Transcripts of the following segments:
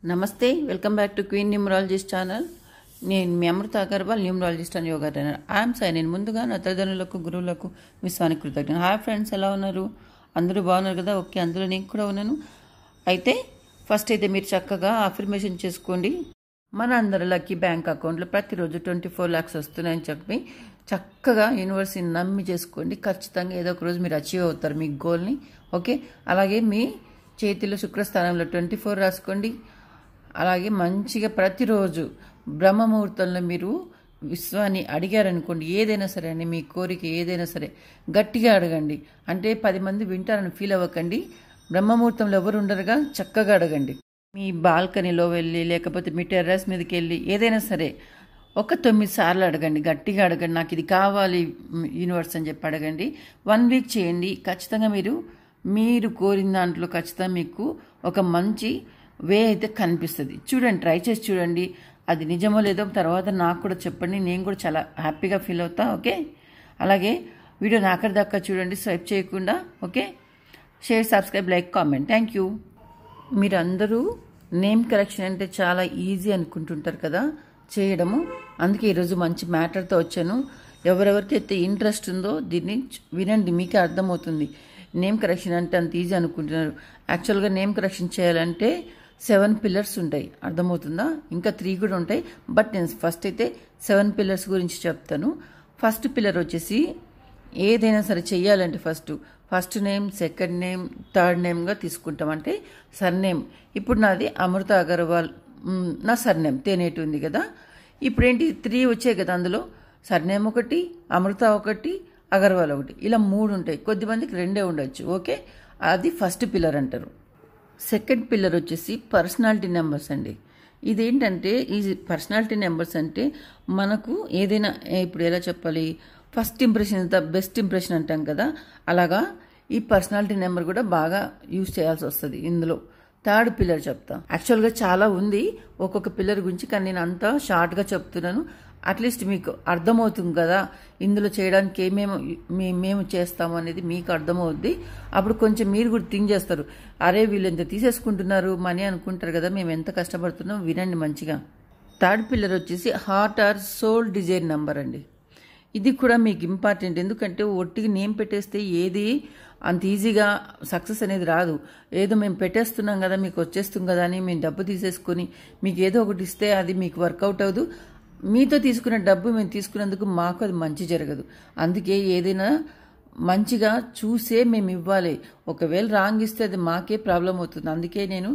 నమస్తే, welcome back to queen numerologist channel. నేను మీ Amrita Agarwal, numerologist and yoga trainer. I'm Sai. నేను ముందుగా నా తల్లిదండ్రులకు, గురువులకు, విశ్వానికి కృతజ్ఞతలు. హాయ్ ఫ్రెండ్స్, ఎలా ఉన్నారు? అందరూ బాగున్నారు కదా? ఓకే, అందులో నేను కూడా ఉన్నాను. అయితే ఫస్ట్ అయితే మీరు చక్కగా అఫర్మేషన్ చేసుకోండి. మన అందరి లక్కీ బ్యాంక్ అకౌంట్లో ప్రతిరోజు 24 lakhs వస్తున్నాయని చెప్పి చక్కగా యూనివర్సిటీని నమ్మి చేసుకోండి. ఖచ్చితంగా ఏదో ఒక రోజు మీరు అచీవ్ అవుతారు మీ గోల్ని. ఓకే, అలాగే మీ చేతిలో శుక్రస్థానంలో 24 రాసుకోండి. అలాగే మంచిగా ప్రతిరోజు బ్రహ్మముహూర్తంలో మీరు విశ్వాన్ని అడిగారనుకోండి, ఏదైనా సరే అండి, మీ కోరిక ఏదైనా సరే గట్టిగా అడగండి. అంటే 10 మంది వింటారని ఫీల్ అవ్వకండి. బ్రహ్మముహూర్తంలో ఎవరు ఉండరుగా, చక్కగా అడగండి. మీ బాల్కనీలో వెళ్ళి, లేకపోతే మీ టెర్రస్ మీదకి వెళ్ళి, ఏదైనా సరే ఒక 9 సార్లు అడగండి. గట్టిగా అడగండి, నాకు ఇది కావాలి యూనివర్స్ అని చెప్పి అడగండి. 1 week చేయండి. ఖచ్చితంగా మీరు కోరిన దాంట్లో ఖచ్చితంగా మీకు ఒక మంచి వే అయితే కనిపిస్తుంది. చూడండి, ట్రై చేసి చూడండి. అది నిజమో లేదో తర్వాత నాకు కూడా చెప్పండి. నేను కూడా చాలా హ్యాపీగా ఫీల్ అవుతా. ఓకే, అలాగే వీడియో నాకరి దాకా చూడండి, స్వైప్ చేయకుండా. Okay, share, subscribe, like, comment. Thank you. మీరందరూ నేమ్ కరెక్షన్ అంటే చాలా ఈజీ అనుకుంటుంటారు కదా చేయడము. అందుకే ఈరోజు మంచి మ్యాటర్తో వచ్చాను. ఎవరెవరికైతే ఇంట్రెస్ట్ ఉందో దీన్ని వినండి, మీకే అర్థమవుతుంది. నేమ్ కరెక్షన్ అంటే అంత ఈజీ అనుకుంటున్నారు. యాక్చువల్గా నేమ్ కరెక్షన్ చేయాలంటే 7 pillars ఉంటాయి, అర్థమవుతుందా? ఇంకా 3 కూడా ఉంటాయి. బట్ నేను ఫస్ట్ అయితే 7 pillars గురించి చెప్తాను. ఫస్ట్ పిల్లర్ వచ్చేసి ఏదైనా సరే చెయ్యాలంటే first name, second name, third నేమ్గా తీసుకుంటాం. అంటే సర్నేమ్. ఇప్పుడు నాది అమృత అగర్వాల్, నా సర్నేమ్ తేనేటి ఉంది కదా. ఇప్పుడు ఏంటి 3 వచ్చాయి కదా, అందులో సర్నేమ్ ఒకటి, అమృత ఒకటి, అగర్వాల్ ఒకటి, ఇలా 3 ఉంటాయి. కొద్దిమందికి 2 ఉండొచ్చు. ఓకే, అది ఫస్ట్ పిల్లర్ అంటారు. సెకండ్ పిల్లర్ వచ్చేసి పర్సనాలిటీ నెంబర్స్ అండి. ఇదేంటంటే ఈ పర్సనాలిటీ నెంబర్స్ అంటే మనకు ఏదైనా, ఇప్పుడు ఎలా చెప్పాలి, first impression is the best impression అంటాం కదా, అలాగా ఈ పర్సనాలిటీ నెంబర్ కూడా బాగా యూజ్ చేయాల్సి వస్తుంది. ఇందులో థర్డ్ పిల్లర్ చెప్తా. యాక్చువల్గా చాలా ఉంది ఒక్కొక్క పిల్లర్ గురించి, కానీ నేను అంతా షార్ట్గా చెప్తున్నాను. అట్లీస్ట్ మీకు అర్థమవుతుంది కదా ఇందులో చేయడానికి మేము చేస్తాము అనేది మీకు అర్థమవుద్ది. అప్పుడు కొంచెం మీరు కూడా థింక్ చేస్తారు, అరే వీళ్ళు ఎంత తీసేసుకుంటున్నారు మనీ అనుకుంటారు కదా, మేము ఎంత కష్టపడుతున్నాం. వినండి మంచిగా. థర్డ్ పిల్లర్ వచ్చేసి heart or soul desire number అండి. ఇది కూడా మీకు ఇంపార్టెంట్. ఎందుకంటే ఒట్టిగా నేమ్ పెట్టేస్తే ఏది అంత ఈజీగా సక్సెస్ అనేది రాదు. ఏదో మేము పెట్టేస్తున్నాం కదా, మీకు వచ్చేస్తుంది కదా అని మేము డబ్బు తీసేసుకొని మీకు ఏదో ఒకటి ఇస్తే అది మీకు వర్కౌట్ అవ్వదు. మీతో తీసుకున్న డబ్బు మేము తీసుకున్నందుకు మాకు అది మంచి జరగదు. అందుకే ఏదైనా మంచిగా చూసే మేము ఇవ్వాలి. ఒకవేళ రాంగ్ ఇస్తే అది మాకే ప్రాబ్లం అవుతుంది. అందుకే నేను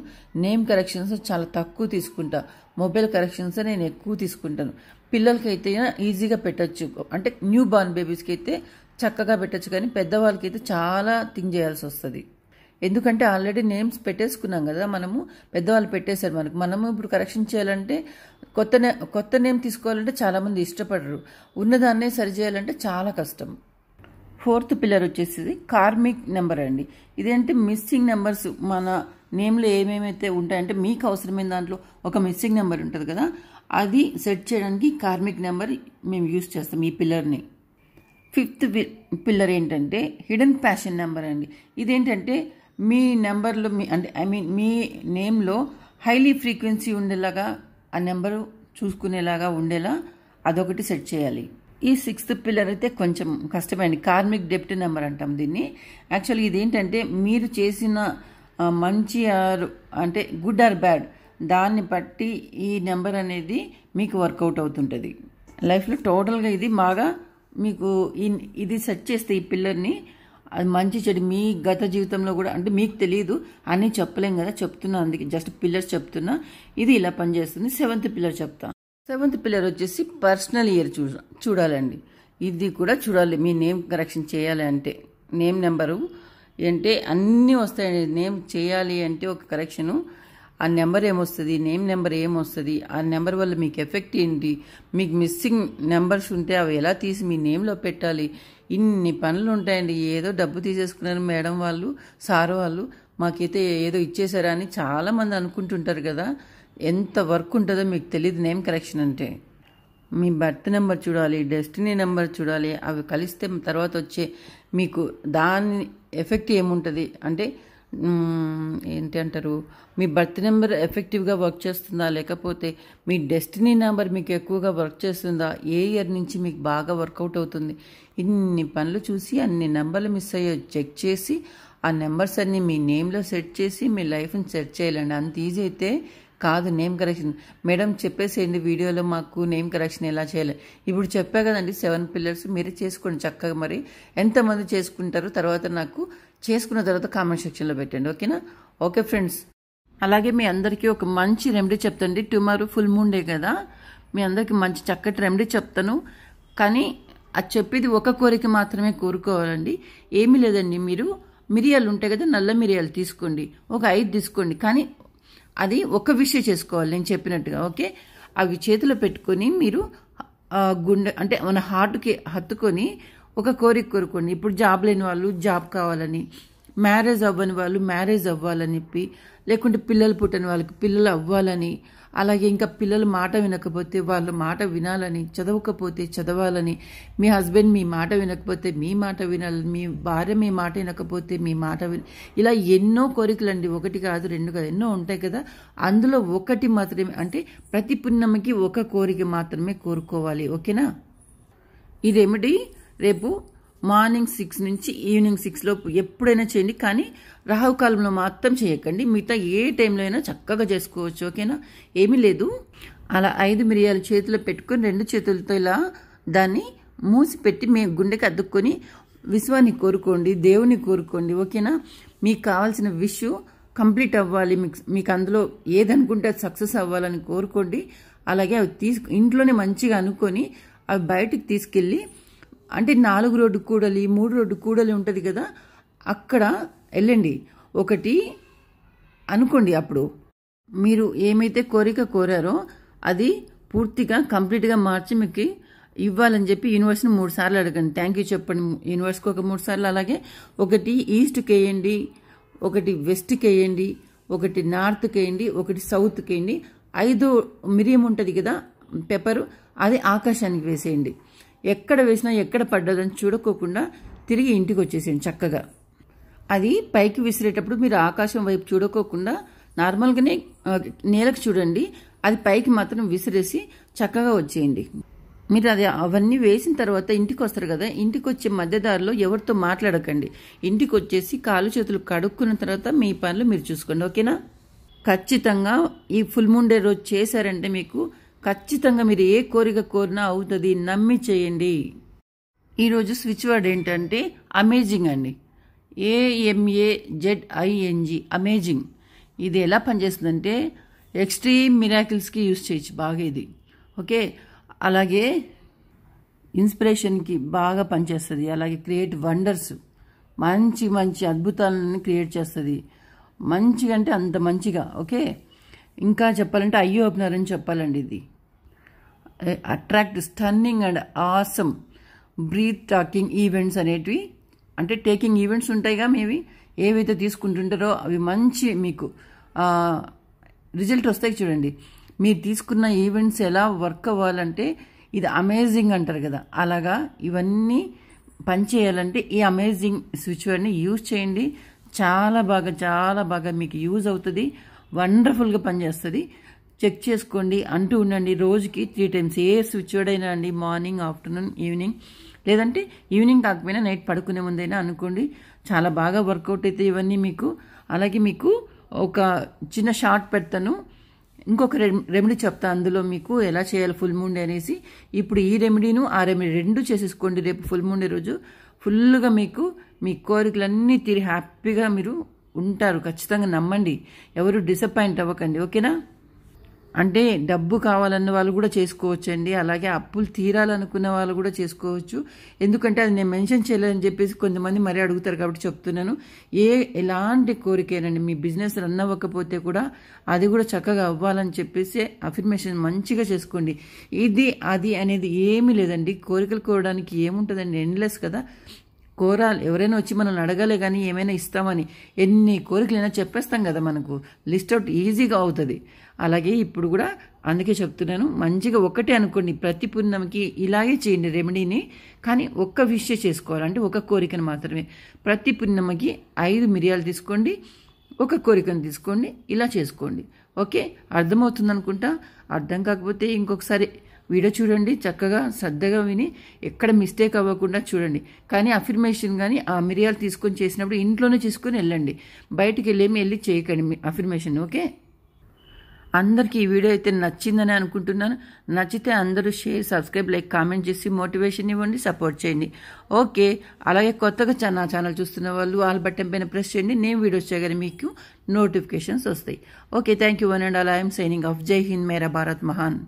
నేమ్ కరెక్షన్స్ చాలా తక్కువ తీసుకుంటా. మొబైల్ కరెక్షన్స్ నేను ఎక్కువ తీసుకుంటాను. పిల్లలకైతే ఈజీగా పెట్టచ్చు, అంటే న్యూ బార్న్ బేబీస్కి అయితే చక్కగా పెట్టచ్చు. కానీ పెద్దవాళ్ళకైతే చాలా థింక్ చేయాల్సి వస్తుంది. ఎందుకంటే ఆల్రెడీ నేమ్స్ పెట్టేసుకున్నాం కదా మనము, పెద్దవాళ్ళు పెట్టేశారు మనము ఇప్పుడు కరెక్షన్ చేయాలంటే కొత్త నేమ్ తీసుకోవాలంటే చాలామంది ఇష్టపడరు. ఉన్నదాన్నే సరి చేయాలంటే చాలా కష్టం. ఫోర్త్ పిల్లర్ వచ్చేసి కార్మిక్ నెంబర్ అండి. ఇదేంటి మిస్సింగ్ నెంబర్స్ మన నేమ్లో ఏమేమైతే ఉంటాయంటే మీకు అవసరమైన దాంట్లో ఒక మిస్సింగ్ నెంబర్ ఉంటుంది కదా, అది సెట్ చేయడానికి కార్మిక్ నెంబర్ మేము యూజ్ చేస్తాం ఈ పిల్లర్ని. ఫిఫ్త్ పిల్లర్ ఏంటంటే హిడెన్ ప్యాషన్ నెంబర్ అండి. ఇదేంటంటే మీ నెంబర్లో మీ నేమ్లో హైలీ ఫ్రీక్వెన్సీ ఉండేలాగా, ఆ నెంబరు చూసుకునేలాగా ఉండేలా అదొకటి సెట్ చేయాలి. ఈ 6th పిల్లర్ అయితే కొంచెం కష్టమైంది. కార్మిక్ డెప్ట్ నెంబర్ అంటాం దీన్ని. యాక్చువల్గా ఇదేంటంటే మీరు చేసిన మంచి అంటే గుడ్ ఆర్ బ్యాడ్ దాన్ని బట్టి ఈ నెంబర్ అనేది మీకు వర్కౌట్ అవుతుంటుంది లైఫ్లో. టోటల్గా ఇది బాగా మీకు ఇది సెట్ చేస్తే ఈ పిల్లర్ని, అది మంచి చెడు మీ గత జీవితంలో కూడా, అంటే మీకు తెలియదు అని చెప్పలేం కదా, చెప్తున్నా. అందుకే జస్ట్ పిల్లర్స్ చెప్తున్నా. ఇది ఇలా పనిచేస్తుంది. 7th పిల్లర్ చెప్తా. 7th పిల్లర్ వచ్చేసి పర్సనల్ ఇయర్ చూడాలండి. ఇది కూడా చూడాలి. మీ నేమ్ కరెక్షన్ చేయాలి అంటే నేమ్ నెంబరు అంటే అన్నీ వస్తాయండి. నేమ్ చేయాలి అంటే ఒక కరెక్షను, ఆ నెంబర్ ఏమొస్తుంది, నేమ్ నెంబర్ ఏమొస్తుంది, ఆ నెంబర్ వల్ల మీకు ఎఫెక్ట్ ఏంటి, మీకు మిస్సింగ్ నెంబర్స్ ఉంటే అవి ఎలా తీసి మీ నేమ్లో పెట్టాలి, ఇన్ని పనులు ఉంటాయండి. ఏదో డబ్బు తీసేసుకున్నారు మేడం వాళ్ళు, సార్ వాళ్ళు, మాకైతే ఏదో ఇచ్చేసారా అని చాలామంది అనుకుంటుంటారు కదా. ఎంత వర్క్ ఉంటుందో మీకు తెలియదు నేమ్ కరెక్షన్ అంటే. మీ బర్త్ నెంబర్ చూడాలి, డెస్టినీ నెంబర్ చూడాలి. అవి కలిస్తే తర్వాత వచ్చే మీకు దాని ఎఫెక్ట్ ఏముంటుంది అంటే ఏంటి అంటారు, మీ బర్త్ నెంబర్ ఎఫెక్టివ్గా వర్క్ చేస్తుందా, లేకపోతే మీ డెస్టినీ నెంబర్ మీకు ఎక్కువగా వర్క్ చేస్తుందా, ఏ ఇయర్ నుంచి మీకు బాగా వర్కౌట్ అవుతుంది, ఇన్ని పనులు చూసి అన్ని నెంబర్లు మిస్ అయ్యో చెక్ చేసి ఆ నెంబర్స్ అన్ని మీ నేమ్లో సెట్ చేసి మీ లైఫ్ని సెట్ చేయాలండి. అంత ఈజీ అయితే కాదు నేమ్ కరెక్షన్. మేడం చెప్పేసేయండి వీడియోలో మాకు నేమ్ కరెక్షన్ ఎలా చేయాలి. ఇప్పుడు చెప్పా కదండి 7 పిల్లర్స్, మీరే చేసుకోండి చక్కగా. మరి ఎంతమంది చేసుకుంటారు తర్వాత నాకు చేసుకున్న తర్వాత కామెంట్ సెక్షన్లో పెట్టండి, ఓకేనా? ఓకే ఫ్రెండ్స్, అలాగే మీ అందరికీ ఒక మంచి రెమెడీ చెప్తాండి. టుమారో ఫుల్ మూన్ డే కదా, మీ అందరికీ మంచి చక్కటి రెమెడీ చెప్తాను. కానీ అది చెప్పేది ఒక కోరిక మాత్రమే కోరుకోవాలండి. ఏమీ లేదండి, మీరు మిరియాలు ఉంటాయి కదా, నల్ల మిరియాలు తీసుకోండి, ఒక 5 తీసుకోండి. కానీ అది ఒక విషయం చేసుకోవాలి నేను చెప్పినట్టుగా, ఓకే? అవి చేతిలో పెట్టుకొని మీరు గుండె అంటే మన హార్ట్కి హత్తుకొని ఒక కోరిక కోరుకోండి. ఇప్పుడు జాబ్ లేని వాళ్ళు జాబ్ కావాలని, మ్యారేజ్ అవ్వని వాళ్ళు మ్యారేజ్ అవ్వాలని చెప్పి, లేకుంటే పిల్లలు పుట్టని వాళ్ళకి పిల్లలు అవ్వాలని, అలాగే ఇంకా పిల్లలు మాట వినకపోతే వాళ్ళ మాట వినాలని, చదవకపోతే చదవాలని, మీ హస్బెండ్ మీ మాట వినకపోతే మీ మాట వినాలని, మీ భార్య మీ మాట వినకపోతే మీ మాట ఇలా ఎన్నో కోరికలండి. 1 కాదు 2 కాదు, ఎన్నో ఉంటాయి కదా. అందులో ఒకటి మాత్రమే, అంటే ప్రతి పుణ్యమికి ఒక కోరిక మాత్రమే కోరుకోవాలి, ఓకేనా? ఈ రెమెడీ రేపు మార్నింగ్ 6 నుంచి ఈవినింగ్ 6 లోపు ఎప్పుడైనా చేయండి. కానీ రాహుకాలంలో మాత్రం చేయకండి, మిగతా ఏ టైంలో అయినా చక్కగా చేసుకోవచ్చు, ఓకేనా? ఏమీ లేదు, అలా 5 మిరియాలు చేతిలో పెట్టుకొని 2 చేతులతో ఇలా దాన్ని మూసి పెట్టి మీ గుండెకి అద్దుకొని విశ్వాన్ని కోరుకోండి, దేవుని కోరుకోండి, ఓకేనా? మీకు కావాల్సిన విష్ కంప్లీట్ అవ్వాలి, మీకు అందులో ఏదనుకుంటే అది సక్సెస్ అవ్వాలని కోరుకోండి. అలాగే అవి ఇంట్లోనే మంచిగా అనుకొని అవి బయటికి తీసుకెళ్ళి, అంటే 4 రోడ్డు కూడలి 3 రోడ్డు కూడలి ఉంటుంది కదా, అక్కడ వెళ్ళండి. ఒకటి అనుకోండి, అప్పుడు మీరు ఏమైతే కోరిక కోరారో అది పూర్తిగా కంప్లీట్గా మార్చి మీకు ఇవ్వాలని చెప్పి యూనివర్స్ని 3 సార్లు అడగండి. థ్యాంక్ యూ చెప్పండి యూనివర్స్కి ఒక 3 సార్లు. అలాగే ఒకటి ఈస్ట్కి వేయండి, ఒకటి వెస్ట్కి వేయండి, ఒకటి నార్త్కి వేయండి, ఒకటి సౌత్కి వేయండి. 5 మిరియం ఉంటుంది కదా పెప్పరు, అది ఆకాశానికి వేసేయండి. ఎక్కడ వేసినా ఎక్కడ పడ్డదని చూడకోకుండా తిరిగి ఇంటికి వచ్చేసేయండి చక్కగా. అది పైకి విసిరేటప్పుడు మీరు ఆకాశం వైపు చూడకోకుండా నార్మల్గానే నేలకు చూడండి, అది పైకి మాత్రం విసిరేసి చక్కగా వచ్చేయండి. మీరు అవన్నీ వేసిన తర్వాత ఇంటికి వస్తారు కదా, ఇంటికి వచ్చే మధ్యదారిలో ఎవరితో మాట్లాడకండి. ఇంటికి వచ్చేసి కాళ్ళు చేతులు కడుక్కున్న తర్వాత మీ పనులు మీరు చూసుకోండి, ఓకేనా? ఖచ్చితంగా ఈ ఫుల్ మూన్ డే రోజు చేశారంటే మీకు ఖచ్చితంగా మీరు ఏ కోరిక కోరినా అవుతుంది, నమ్మి చేయండి. ఈరోజు స్విచ్ వర్డ్ ఏంటంటే అమేజింగ్ అండి, AMAZING, అమేజింగ్. ఇది ఎలా పనిచేస్తుందంటే ఎక్స్ట్రీమ్ మిరాకిల్స్కి యూజ్ చేయొచ్చు బాగా ఇది, ఓకే? అలాగే ఇన్స్పిరేషన్కి బాగా పనిచేస్తుంది. అలాగే క్రియేట్ వండర్స్, మంచి మంచి అద్భుతాలను క్రియేట్ చేస్తుంది. మంచిగా అంటే అంత మంచిగా, ఓకే? ఇంకా చెప్పాలంటే ఐ ఓపెనర్ అని చెప్పాలండి. ఇది attract stunning and awesome breathtaking events అనేటివి, అంటే టేకింగ్ ఈవెంట్స్ ఉంటాయిగా మీవి ఏవైతే తీసుకుంటుంటారో అవి మంచి మీకు రిజల్ట్ వస్తాయి. చూడండి, మీరు తీసుకున్న ఈవెంట్స్ ఎలా వర్క్ అవ్వాలంటే ఇది అమేజింగ్ అంటారు కదా, అలాగా ఇవన్నీ పనిచేయాలంటే ఈ అమేజింగ్ స్విచ్ వర్డ్ని యూజ్ చేయండి. చాలా బాగా మీకు యూజ్ అవుతుంది, వండర్ఫుల్గా పనిచేస్తుంది. చెక్ చేసుకోండి, అంటూ ఉండండి. రోజుకి 3 times ఏ స్విచ్ వర్డ్ అయినా అండి, మార్నింగ్, ఆఫ్టర్నూన్, ఈవినింగ్, లేదంటే ఈవినింగ్ కాకపోయినా నైట్ పడుకునే ముందైనా అనుకోండి. చాలా బాగా వర్కౌట్ అయితే ఇవన్నీ మీకు. అలాగే మీకు ఒక చిన్న షార్ట్ పెడతాను, ఇంకొక రెమెడీ చెప్తా, అందులో మీకు ఎలా చేయాలి ఫుల్ మూన్ డే అనేసి. ఇప్పుడు ఈ రెమెడీను ఆ రెమెడీ 2 చేసేసుకోండి. రేపు ఫుల్ మూన్ డే రోజు ఫుల్గా మీకు మీ కోరికలన్నీ తీరి హ్యాపీగా మీరు ఉంటారు. ఖచ్చితంగా నమ్మండి, ఎవరు డిసప్పాయింట్ అవ్వకండి, ఓకేనా? అంటే డబ్బు కావాలన్న వాళ్ళు కూడా చేసుకోవచ్చండి. అలాగే అప్పులు తీరాలనుకున్న వాళ్ళు కూడా చేసుకోవచ్చు. ఎందుకంటే అది నేను మెన్షన్ చేయలేదని చెప్పేసి కొంతమంది మరీ అడుగుతారు కాబట్టి చెప్తున్నాను. ఎలాంటి కోరికేనండి, మీ బిజినెస్ రన్ అవ్వకపోతే కూడా అది కూడా చక్కగా అవ్వాలని చెప్పేసి అఫర్మేషన్ మంచిగా చేసుకోండి. ఇది అది అనేది ఏమీ లేదండి. కోరికలు కోరడానికి ఏముంటుందండి, ఎండ్లెస్ కదా. కోరాలి, ఎవరైనా వచ్చి మనల్ని అడగాలే కానీ ఏమైనా ఇస్తామని. ఎన్ని కోరికలైనా చెప్పేస్తాం కదా, మనకు లిస్ట్ అవుట్ ఈజీగా అవుతుంది. అలాగే ఇప్పుడు కూడా అందుకే చెప్తున్నాను, మంచిగా ఒకటే అనుకోండి. ప్రతి పుణ్యంకి ఇలాగే చేయండి రెమెడీని. కానీ ఒక్క విషయం చేసుకోవాలంటే ఒక కోరికను మాత్రమే. ప్రతి పుణ్యంకి 5 మిరియాలు తీసుకోండి, ఒక కోరికను తీసుకోండి, ఇలా చేసుకోండి. ఓకే, అర్థమవుతుంది అనుకుంటా. అర్థం కాకపోతే ఇంకొకసారి వీడియో చూడండి, చక్కగా శ్రద్ధగా విని ఎక్కడ మిస్టేక్ అవ్వకుండా చూడండి. కానీ అఫర్మేషన్ కానీ ఆ మిరియాలు తీసుకొని చేసినప్పుడు ఇంట్లోనే చేసుకొని వెళ్ళండి, బయటికి వెళ్ళి చేయకండి అఫర్మేషన్. ఓకే, అందరికీ ఈ వీడియో అయితే నచ్చిందని అనుకుంటున్నాను. నచ్చితే అందరూ షేర్, సబ్స్క్రైబ్, లైక్, కామెంట్ చేసి మోటివేషన్ ఇవ్వండి, సపోర్ట్ చేయండి. ఓకే, అలాగే కొత్తగా నా ఛానల్ చూస్తున్న వాళ్ళు ఆల్ బటన్ పైన ప్రెస్ చేయండి. నేను వీడియోస్ చేయగానే మీకు నోటిఫికేషన్స్ వస్తాయి. Okay, thank you one and all. I'm signing off. జై హింద్, మేరా భారత్ మహాన్.